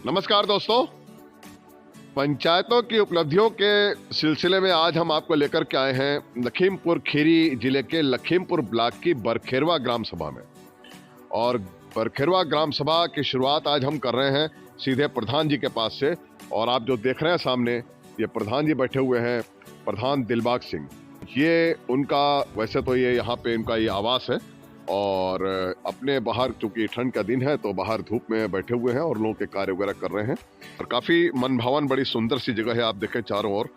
नमस्कार दोस्तों, पंचायतों की उपलब्धियों के सिलसिले में आज हम आपको लेकर के आए हैं लखीमपुर खीरी जिले के लखीमपुर ब्लॉक की बरखेरवा ग्राम सभा में। और बरखेरवा ग्राम सभा की शुरुआत आज हम कर रहे हैं सीधे प्रधान जी के पास से। और आप जो देख रहे हैं सामने, ये प्रधान जी बैठे हुए हैं, प्रधान दिलबाग सिंह। ये उनका, वैसे तो ये यहाँ पे इनका ये आवास है और अपने बाहर, चूंकि ठंड का दिन है तो बाहर धूप में बैठे हुए हैं और लोगों के कार्य वगैरह कर रहे हैं। और काफी मनभावन, बड़ी सुंदर सी जगह है। आप देखें चारों ओर,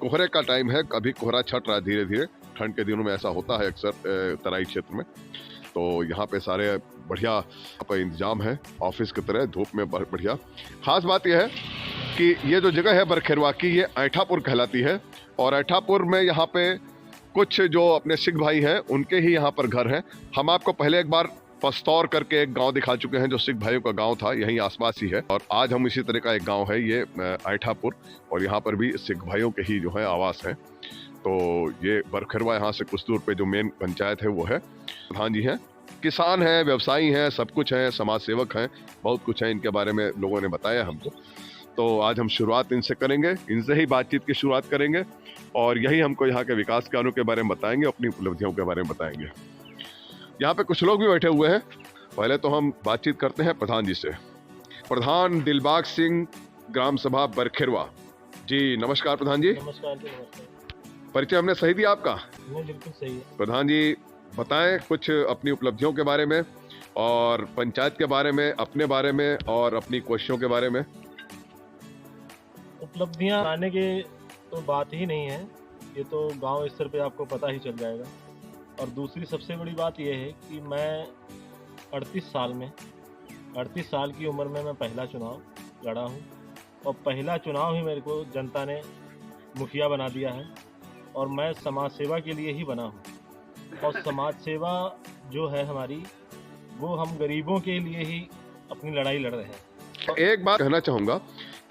कोहरे का टाइम है, कभी कोहरा छट रहा है धीरे धीरे। ठंड के दिनों में ऐसा होता है अक्सर तराई क्षेत्र में। तो यहाँ पे सारे बढ़िया इंतजाम है, ऑफिस की तरह धूप में बढ़िया। खास बात यह है कि ये जो जगह है बरखेरवा की, ये ऐठापुर कहलाती है। और ऐठापुर में यहाँ पे कुछ जो अपने सिख भाई हैं उनके ही यहाँ पर घर हैं। हम आपको पहले एक बार पस्तौर करके एक गांव दिखा चुके हैं जो सिख भाइयों का गांव था, यहीं आसपास ही है। और आज हम इसी तरह का एक गांव है ये ऐठापुर, और यहाँ पर भी सिख भाइयों के ही जो है आवास है। तो ये बरखेरवा, यहाँ से कुछ दूर पे जो मेन पंचायत है वो है। प्रधान जी हैं, किसान हैं, व्यवसायी हैं, सब कुछ हैं, समाज सेवक हैं, बहुत कुछ है। इनके बारे में लोगों ने बताया हमको। तो आज हम शुरुआत इनसे करेंगे, इनसे ही बातचीत की शुरुआत करेंगे और यही हमको यहाँ के विकास कार्यों के बारे में बताएंगे, अपनी उपलब्धियों के बारे में बताएंगे। यहाँ पे कुछ लोग भी बैठे हुए हैं। पहले तो हम बातचीत करते हैं प्रधान जी से। प्रधान दिलबाग सिंह, ग्राम सभा बरखेरवा जी। नमस्कार प्रधान जी। नमस्कार जी, नमस्कार। परिचय हमने सही दिया आपका? नहीं, बिल्कुल सही है। प्रधान जी बताएं कुछ अपनी उपलब्धियों के बारे में और पंचायत के बारे में, अपने बारे में और अपनी कोशिशों के बारे में। उपलब्धियां आने के तो बात ही नहीं है, ये तो गांव स्तर पे आपको पता ही चल जाएगा। और दूसरी सबसे बड़ी बात यह है कि मैं 38 साल की उम्र में मैं पहला चुनाव लड़ा हूं और पहला चुनाव ही मेरे को जनता ने मुखिया बना दिया है। और मैं समाज सेवा के लिए ही बना हूं। और समाज सेवा जो है हमारी, वो हम गरीबों के लिए ही अपनी लड़ाई लड़ रहे हैं। एक बात कहना चाहूंगा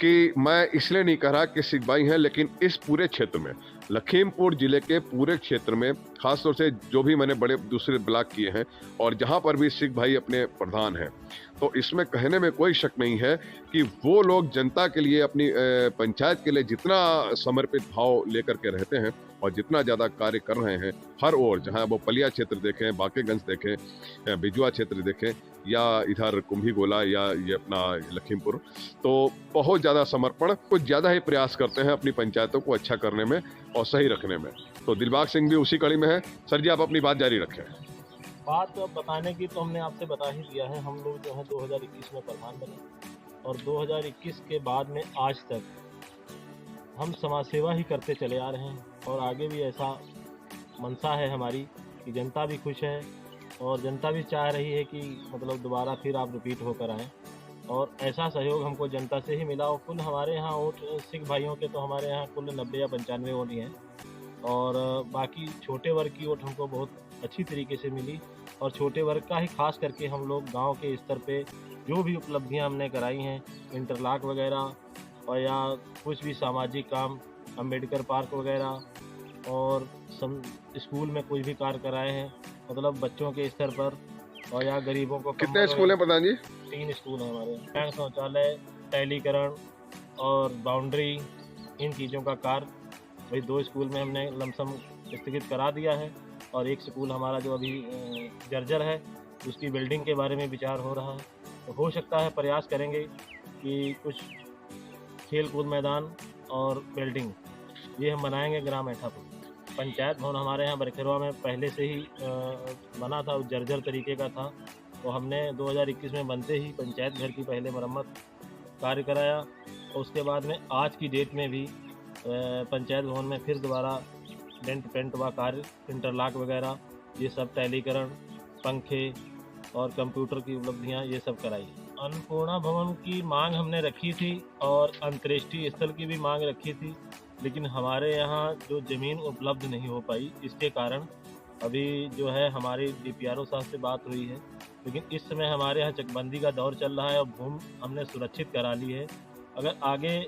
कि मैं इसलिए नहीं कह रहा कि सिख भाई हैं, लेकिन इस पूरे क्षेत्र में, लखीमपुर जिले के पूरे क्षेत्र में, खासतौर से जो भी मैंने बड़े दूसरे ब्लॉक किए हैं और जहां पर भी सिख भाई अपने प्रधान हैं, तो इसमें कहने में कोई शक नहीं है कि वो लोग जनता के लिए, अपनी पंचायत के लिए जितना समर्पित भाव लेकर के रहते हैं और जितना ज़्यादा कार्य कर रहे हैं हर ओर, जहां वो पलिया क्षेत्र देखें, बाकेगंज देखें, बिजुआ क्षेत्र देखें, या इधर कुंभी गोला, या ये अपना लखीमपुर, तो बहुत ज़्यादा समर्पण, कुछ ज़्यादा ही प्रयास करते हैं अपनी पंचायतों को अच्छा करने में और सही रखने में। तो दिलबाग सिंह भी उसी कड़ी में है। सर जी, आप अपनी बात जारी रखें। बात बताने की तो हमने आपसे बता ही दिया है। हम लोग जो है 2021 में प्रधान बने और 2021 के बाद में आज तक हम समाज सेवा ही करते चले आ रहे हैं। और आगे भी ऐसा मनसा है हमारी कि जनता भी खुश है और जनता भी चाह रही है कि मतलब दोबारा फिर आप रिपीट होकर आएँ। और ऐसा सहयोग हमको जनता से ही मिला। और कुल हमारे यहाँ वोट सिख भाइयों के तो हमारे यहाँ कुल 90 या 95 वोट ही हैं। और बाकी छोटे वर्ग की वोट हमको बहुत अच्छी तरीके से मिली। और छोटे वर्ग का ही खास करके हम लोग गांव के स्तर पे जो भी उपलब्धियां हमने कराई हैं, इंटरलॉक वगैरह और या कुछ भी सामाजिक काम, अम्बेडकर पार्क वगैरह, और स्कूल में कुछ भी कार्य कराए हैं, मतलब बच्चों के स्तर पर, और या गरीबों को। कितने स्कूल हैं प्रधान जी? 3 स्कूल हैं हमारे। टैंक, शौचालय, टैलीकरण और बाउंड्री, इन चीज़ों का कार्य भाई 2 स्कूल में हमने लमसम स्थगित करा दिया है। और एक स्कूल हमारा जो अभी जर्जर है, उसकी बिल्डिंग के बारे में विचार हो रहा है। तो हो सकता है प्रयास करेंगे कि कुछ खेल कूद मैदान और बिल्डिंग ये हम बनाएंगे ग्राम ऐठापुर। पंचायत भवन हमारे यहाँ बरखेरवा में पहले से ही बना था, जर्जर तरीके का था। तो हमने 2021 में बनते ही पंचायत घर की पहले मरम्मत कार्य कराया। और उसके बाद में आज की डेट में भी पंचायत भवन में फिर दोबारा डेंट पेंट व कार्य, इंटरलॉक वगैरह, ये सब, टैलीकरण, पंखे और कंप्यूटर की उपलब्धियां ये सब कराई। अन्नपूर्णा भवन की मांग हमने रखी थी और अंतर्राष्ट्रीय स्थल की भी मांग रखी थी, लेकिन हमारे यहाँ जो ज़मीन उपलब्ध नहीं हो पाई, इसके कारण अभी जो है हमारी DPRO साहब से बात हुई है। लेकिन इस समय हमारे यहाँ चकबंदी का दौर चल रहा है और भूमि हमने सुरक्षित करा ली है। अगर आगे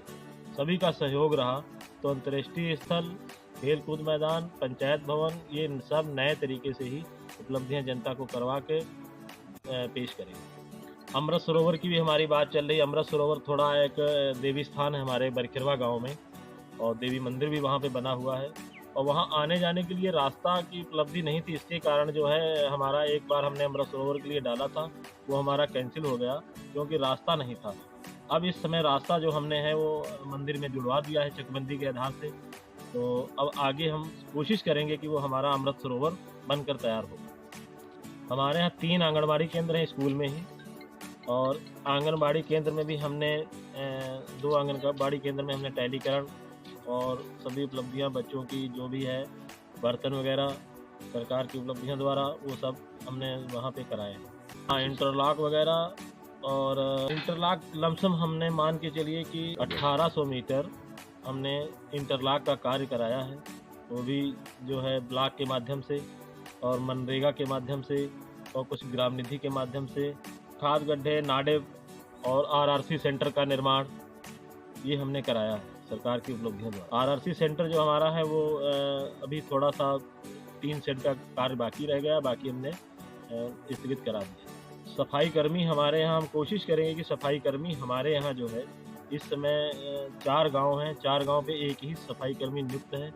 सभी का सहयोग रहा तो अंतर्राष्ट्रीय स्थल, खेल कूद मैदान, पंचायत भवन, ये सब नए तरीके से ही उपलब्धियां जनता को करवा के पेश करेंगे। अमृत सरोवर की भी हमारी बात चल रही है। अमृत सरोवर थोड़ा एक देवी स्थान है हमारे बरखेरवा गांव में, और देवी मंदिर भी वहां पे बना हुआ है, और वहां आने जाने के लिए रास्ता की उपलब्धि नहीं थी। इसके कारण जो है हमारा एक बार हमने अमृत सरोवर के लिए डाला था, वो हमारा कैंसिल हो गया क्योंकि रास्ता नहीं था। अब इस समय रास्ता जो हमने है वो मंदिर में जुड़वा दिया है चकबंदी के आधार से। तो अब आगे हम कोशिश करेंगे कि वो हमारा अमृत सरोवर बनकर तैयार हो। हमारे यहाँ 3 आंगनबाड़ी केंद्र हैं स्कूल में ही, और आंगनबाड़ी केंद्र में भी हमने 2 आंगनबाड़ी केंद्र में हमने टैलीकरण और सभी उपलब्धियां बच्चों की जो भी है, बर्तन वगैरह सरकार की उपलब्धियों द्वारा वो सब हमने वहाँ पे कराए हैं। हाँ, इंटरलॉक वगैरह, और इंटरलॉक लमसम हमने मान के चलिए कि 1800 मीटर हमने इंटरलॉक का कार्य कराया है। वो भी जो है ब्लॉक के माध्यम से और मनरेगा के माध्यम से और कुछ ग्राम निधि के माध्यम से। खाद गड्ढे, नाडे और आरआरसी सेंटर का निर्माण ये हमने कराया है सरकार की उपलब्धियों द्वारा। आरआरसी सेंटर जो हमारा है वो अभी थोड़ा सा 3 सेट का कार्य बाकी रह गया, बाकी हमने स्थगित करा दिया। सफाई कर्मी हमारे यहाँ, हम कोशिश करेंगे कि सफाई कर्मी हमारे यहाँ जो है इस समय 4 गांव हैं, 4 गांव पे एक ही सफाई कर्मी नियुक्त है,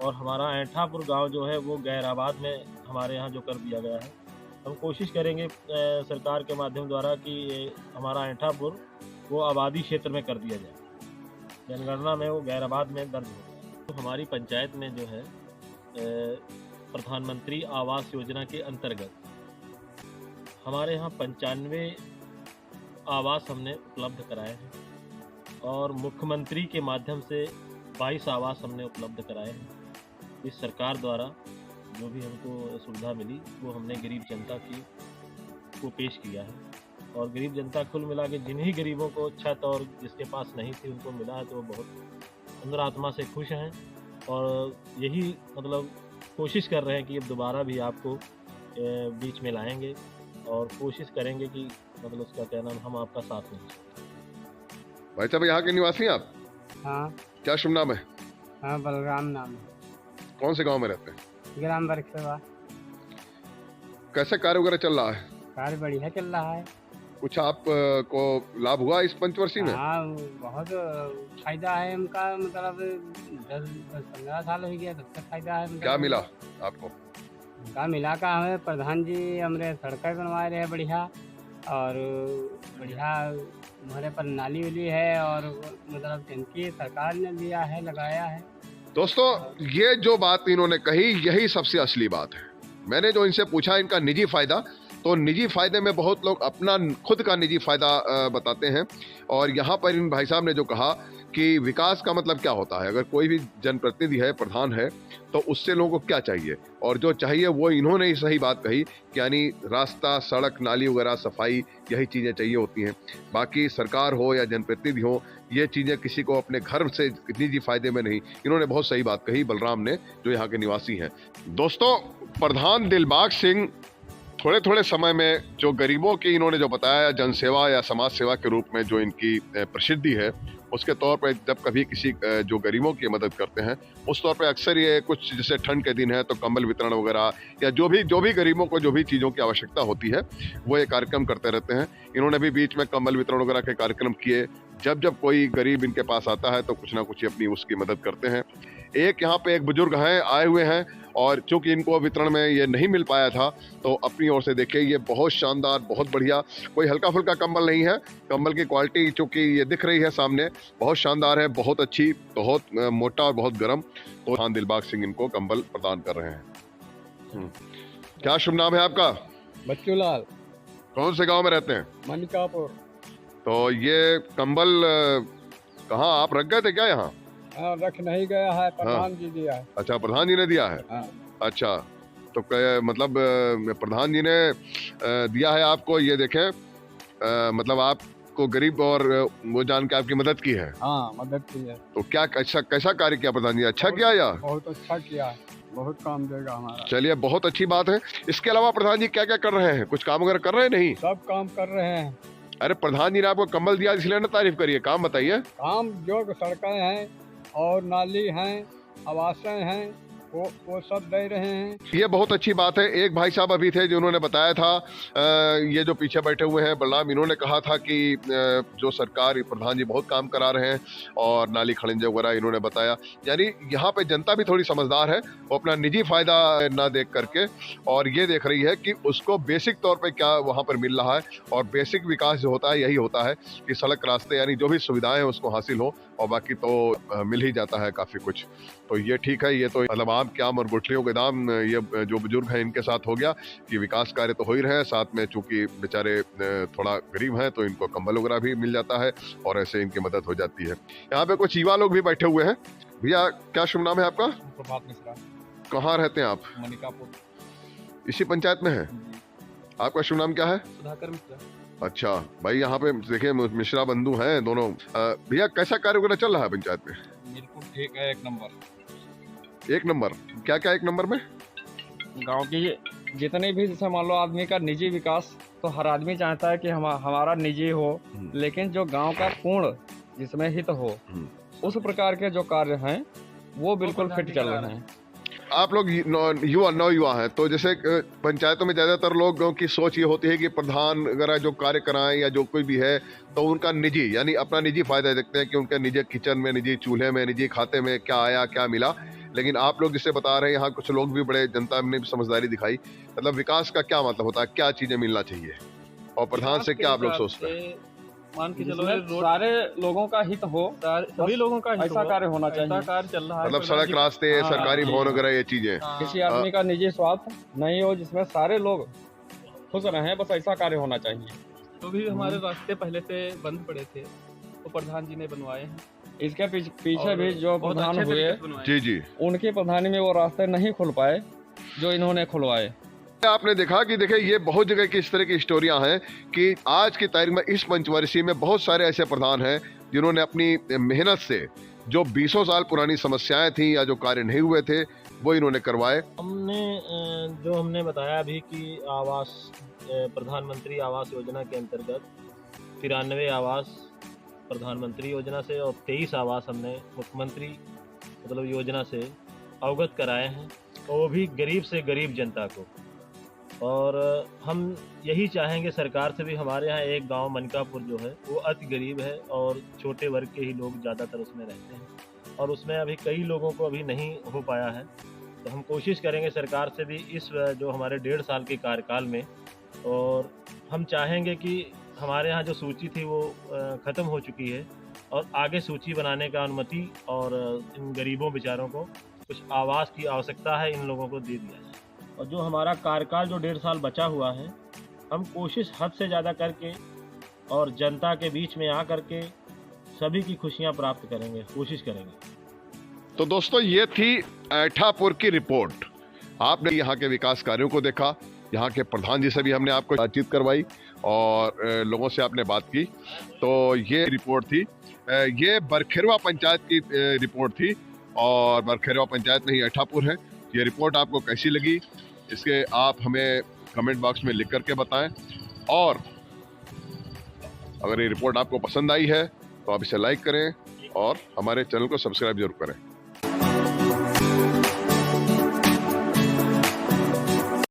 और हमारा ऐठापुर गांव जो है वो गैराबाद में हमारे यहाँ जो कर दिया गया है। हम कोशिश करेंगे सरकार के माध्यम द्वारा कि हमारा ऐठापुर वो आबादी क्षेत्र में कर दिया जाए, जनगणना में वो गैराबाद में दर्ज हो। तो हमारी पंचायत में जो है प्रधानमंत्री आवास योजना के अंतर्गत हमारे यहाँ 95 आवास हमने उपलब्ध कराए हैं, और मुख्यमंत्री के माध्यम से 22 आवास हमने उपलब्ध कराए हैं। इस सरकार द्वारा जो भी हमको सुविधा मिली वो हमने गरीब जनता को पेश किया है, और गरीब जनता कुल मिला के जिन्हीं गरीबों को छत और जिसके पास नहीं थी उनको मिला है, तो वो बहुत अंदर आत्मा से खुश हैं, और यही मतलब कोशिश कर रहे हैं कि अब दोबारा भी आपको बीच में लाएंगे और कोशिश करेंगे कि मतलब उसका क्या नाम, हम आपका साथ दें। भाई साहब यहाँ के निवासी हैं आप? हाँ। क्या शुभ नाम है? हाँ, बलराम नाम है। कौन से गांव में रहते हैं? ग्राम बरखेरवा। कैसे कार्य वगैरह चल रहा है? कार्य बढ़िया चल रहा है। कुछ आप को लाभ हुआ इस पंचवर्षीय में? हाँ, बहुत फायदा है उनका, मतलब 10-15 साल हो गया तब तक फायदा है। क्या मिला आपको? क्या मिला का हमें प्रधान जी हमारे सड़कें बनवाए रहे बढ़िया, और बढ़िया हमारे पर नाली उली है, और मतलब टंकी सरकार ने दिया है, लगाया है। दोस्तों, ये जो बात इन्होंने कही यही सबसे असली बात है। मैंने जो इनसे पूछा इनका निजी फायदा, तो निजी फायदे में बहुत लोग अपना खुद का निजी फायदा बताते हैं, और यहाँ पर इन भाई साहब ने जो कहा कि विकास का मतलब क्या होता है, अगर कोई भी जनप्रतिनिधि है, प्रधान है, तो उससे लोगों को क्या चाहिए, और जो चाहिए वो इन्होंने ही सही बात कही कि यानी रास्ता, सड़क, नाली वगैरह, सफाई, यही चीज़ें चाहिए होती हैं। बाकी सरकार हो या जनप्रतिनिधि हो, ये चीज़ें किसी को अपने घर से निजी फायदे में नहीं। इन्होंने बहुत सही बात कही बलराम ने, जो यहाँ के निवासी हैं। दोस्तों, प्रधान दिलबाग सिंह थोड़े थोड़े समय में जो गरीबों की इन्होंने जो बताया जनसेवा या समाज सेवा के रूप में जो इनकी प्रसिद्धि है, उसके तौर पे जब कभी किसी जो गरीबों की मदद करते हैं, उस तौर पे अक्सर ये कुछ जैसे ठंड के दिन है तो कंबल वितरण वगैरह या जो भी गरीबों को जो भी चीज़ों की आवश्यकता होती है वो ये कार्यक्रम करते रहते हैं। इन्होंने भी बीच में कंबल वितरण वगैरह के कार्यक्रम किए। जब कोई गरीब इनके पास आता है तो कुछ ना कुछ अपनी उसकी मदद करते हैं। एक यहाँ पे एक बुजुर्ग हैं, आए हुए हैं, और चूंकि इनको वितरण में ये नहीं मिल पाया था तो अपनी ओर से देखिए ये बहुत शानदार, बहुत बढ़िया, कोई हल्का फुल्का कंबल नहीं है। कंबल की क्वालिटी चूंकि ये दिख रही है सामने, बहुत शानदार है, बहुत अच्छी, बहुत मोटा और बहुत गर्म। तो खान दिलबाग सिंह इनको कंबल प्रदान कर रहे हैं। क्या शुभ नाम है आपका? बच्चू लाल। कौन से गांव में रहते हैं? मनिकापुर। तो ये कंबल कहाँ आप रख गए थे क्या यहाँ? हाँ, रख नहीं गया है, प्रधान जी दिया है। अच्छा, प्रधान जी ने दिया है। हाँ। अच्छा, तो मतलब प्रधान जी ने दिया है आपको, ये देखें, मतलब आपको गरीब और वो जान के आपकी मदद की है। हाँ, मदद की है। तो क्या कैसा कार्य किया प्रधान जी? अच्छा किया या? बहुत अच्छा किया है, बहुत काम देगा हमारा। चलिए, बहुत अच्छी बात है। इसके अलावा प्रधान जी क्या क्या कर रहे हैं? कुछ काम वगैरह कर रहे हैं? नहीं, सब काम कर रहे हैं। अरे प्रधान जी ने आपको कंबल दिया इसलिए ना तारीफ करिए, काम बताइए। काम जो सड़कें हैं और नाली हैं, आवासें हैं, वो सब दे रहे हैं। ये बहुत अच्छी बात है। एक भाई साहब अभी थे जिन्होंने बताया था, ये जो पीछे बैठे हुए हैं बलराम, इन्होंने कहा था कि जो सरकार प्रधान जी बहुत काम करा रहे हैं और नाली खड़ंजे वगैरह इन्होंने बताया। यानी यहाँ पे जनता भी थोड़ी समझदार है, वो अपना निजी फायदा ना देख करके और ये देख रही है कि उसको बेसिक तौर पे क्या वहाँ पर मिल रहा है। और बेसिक विकास जो होता है यही होता है कि सड़क रास्ते यानी जो भी सुविधाएं हैं उसको हासिल हो, और बाकी तो मिल ही जाता है काफ़ी कुछ। तो ये ठीक है। ये तो मतलब आम के आम और गुठलियों के दाम, ये जो बुजुर्ग हैं इनके साथ हो गया कि विकास कार्य तो हो ही रहे हैं, साथ में चूंकि बेचारे थोड़ा गरीब हैं तो इनको कंबल वगैरह भी मिल जाता है और ऐसे इनकी मदद हो जाती है। यहाँ पे कुछ युवा लोग भी बैठे हुए हैं। भैया क्या शुभ नाम है आपका? प्रभात मिश्रा। कहाँ रहते हैं आप? मनिकापुर। इसी पंचायत में है? आपका शुभ नाम क्या है? सुधाकर मिश्रा। अच्छा भाई, यहाँ पे देखिए मिश्रा बंधु हैं दोनों। भैया कैसा कार्य वगैरह चल रहा है पंचायत में? बिल्कुल ठीक है, 1 नंबर। 1 नंबर? क्या क्या 1 नंबर में? गांव की जितने भी, जैसे मान लो आदमी का निजी विकास, तो हर आदमी चाहता है कि हमारा निजी हो, लेकिन जो गांव का पूर्ण जिसमें हित हो, उस प्रकार के जो कार्य हैं वो बिल्कुल फिट चल रहे हैं। आप लोग नौयुवा हैं, तो जैसे पंचायतों में ज्यादातर लोगों की सोच ये होती है कि प्रधान वगैरह जो कार्य कराएं या जो कोई भी है तो उनका निजी यानी अपना निजी फायदा देखते हैं कि उनके निजी किचन में, निजी चूल्हे में, निजी खाते में क्या आया क्या मिला। लेकिन आप लोग जिसे बता रहे हैं, यहाँ कुछ लोग भी बड़े, जनता ने भी समझदारी दिखाई। मतलब विकास का क्या मतलब होता है, क्या चीजें मिलना चाहिए और प्रधान से क्या आप लोग सोचते हैं? मान के चलो सारे लोगों का हित हो, सभी लोगों का ऐसा कार्य होना चाहिए। ऐसा कार्य चल रहा है, मतलब सड़क रास्ते, हाँ, सरकारी भवन वगैरह ये चीजें। किसी आदमी का निजी स्वार्थ नहीं हो, जिसमें सारे लोग खुश रहें, बस ऐसा कार्य होना चाहिए। तो भी हमारे रास्ते पहले से बंद पड़े थे, तो प्रधान जी ने बनवाए हैं। इसके पीछे भी जो प्रधान हुए, जी जी, उनकी प्रधानी में वो रास्ते नहीं खुल पाए जो इन्होंने खुलवाए। आपने देखा कि देखिए ये बहुत जगह की इस तरह की स्टोरियां हैं कि आज की तारीख में इस पंचवर्षीय में बहुत सारे ऐसे प्रधान हैं जिन्होंने अपनी मेहनत से जो 20 साल पुरानी समस्याएं थी या जो कार्य नहीं हुए थे वो इन्होंने करवाए। हमने बताया अभी कि आवास, प्रधानमंत्री आवास योजना के अंतर्गत 93 आवास प्रधानमंत्री योजना से और 23 आवास हमने मुख्यमंत्री मतलब योजना से अवगत कराए हैं, और वो भी गरीब से गरीब जनता को। और हम यही चाहेंगे सरकार से भी। हमारे यहाँ एक गांव मनकापुर जो है वो अति गरीब है और छोटे वर्ग के ही लोग ज़्यादातर उसमें रहते हैं, और उसमें अभी कई लोगों को अभी नहीं हो पाया है। तो हम कोशिश करेंगे सरकार से भी इस जो हमारे 1.5 साल के कार्यकाल में, और हम चाहेंगे कि हमारे यहाँ जो सूची थी वो ख़त्म हो चुकी है और आगे सूची बनाने का अनुमति, और इन गरीबों बेचारों को कुछ आवास की आवश्यकता है, इन लोगों को दे दिया जाए। और जो हमारा कार्यकाल जो 1.5 साल बचा हुआ है, हम कोशिश हद से ज़्यादा करके और जनता के बीच में आ करके सभी की खुशियां प्राप्त करेंगे, कोशिश करेंगे। तो दोस्तों ये थी ऐठापुर की रिपोर्ट। आपने यहाँ के विकास कार्यों को देखा, यहाँ के प्रधान जी से भी हमने आपको बातचीत करवाई और लोगों से आपने बात की। तो ये रिपोर्ट थी, ये बरखेरवा पंचायत की रिपोर्ट थी, और बरखेरवा पंचायत में ही ऐठापुर है। ये रिपोर्ट आपको कैसी लगी इसके आप हमें कमेंट बॉक्स में लिख करके बताएं, और अगर ये रिपोर्ट आपको पसंद आई है तो आप इसे लाइक करें और हमारे चैनल को सब्सक्राइब जरूर करें।